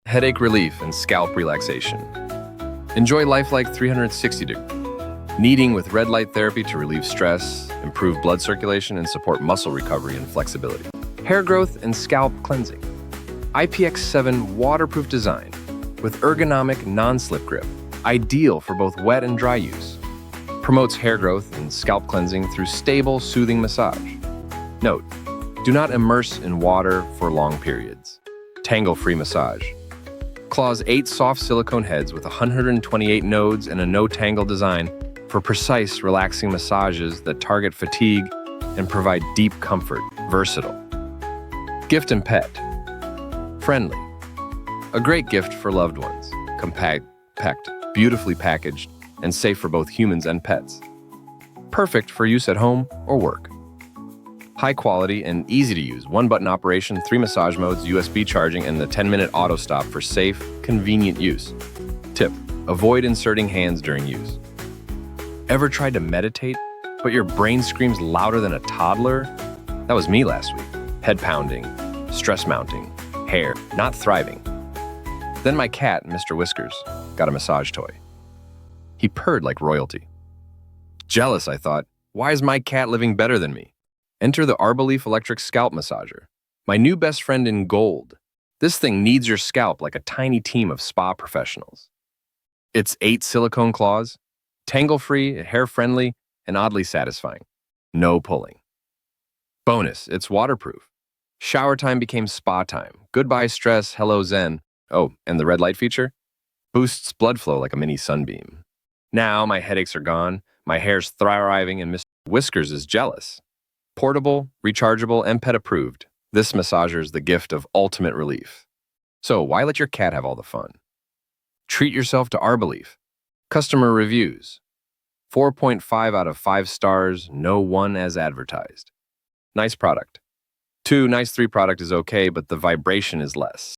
headache relief, and scalp relaxation. Enjoy life like 360 degrees. Kneading with red light therapy to relieve stress, improve blood circulation, and support muscle recovery and flexibility. Hair growth and scalp cleansing. IPX7 waterproof design with ergonomic non-slip grip, ideal for both wet and dry use. Promotes hair growth and scalp cleansing through stable, soothing massage. Note: do not immerse in water for long periods. Tangle-free massage. Claw's 8 soft silicone heads with 128 nodes and a no-tangle design for precise, relaxing massages that target fatigue and provide deep comfort. Versatile. Gift and pet. Friendly. A great gift for loved ones. Compact, beautifully packaged, and safe for both humans and pets. Perfect for use at home or work. High quality and easy to use. 1-button operation, 3 massage modes, USB charging, and the 10-minute auto stop for safe, convenient use. Tip: avoid inserting hands during use. Ever tried to meditate, but your brain screams louder than a toddler? That was me last week. Head pounding, stress mounting, hair not thriving. Then my cat, Mr. Whiskers, got a massage toy. He purred like royalty. Jealous, I thought. Why is my cat living better than me? Enter the Arboleaf Electric Scalp Massager, my new best friend in gold. This thing kneads your scalp like a tiny team of spa professionals. Its 8 silicone claws, tangle-free, hair-friendly, and oddly satisfying. No pulling. Bonus, it's waterproof. Shower time became spa time. Goodbye stress, hello zen. Oh, and the red light feature? Boosts blood flow like a mini sunbeam. Now my headaches are gone, my hair's thriving, and Mr. Whiskers is jealous. Portable, rechargeable, and pet approved, this massager is the gift of ultimate relief. So why let your cat have all the fun? Treat yourself to Arboleaf. Customer reviews. 4.5 out of 5 stars, no one as advertised. Nice product. 2, nice 3 product is okay, but the vibration is less.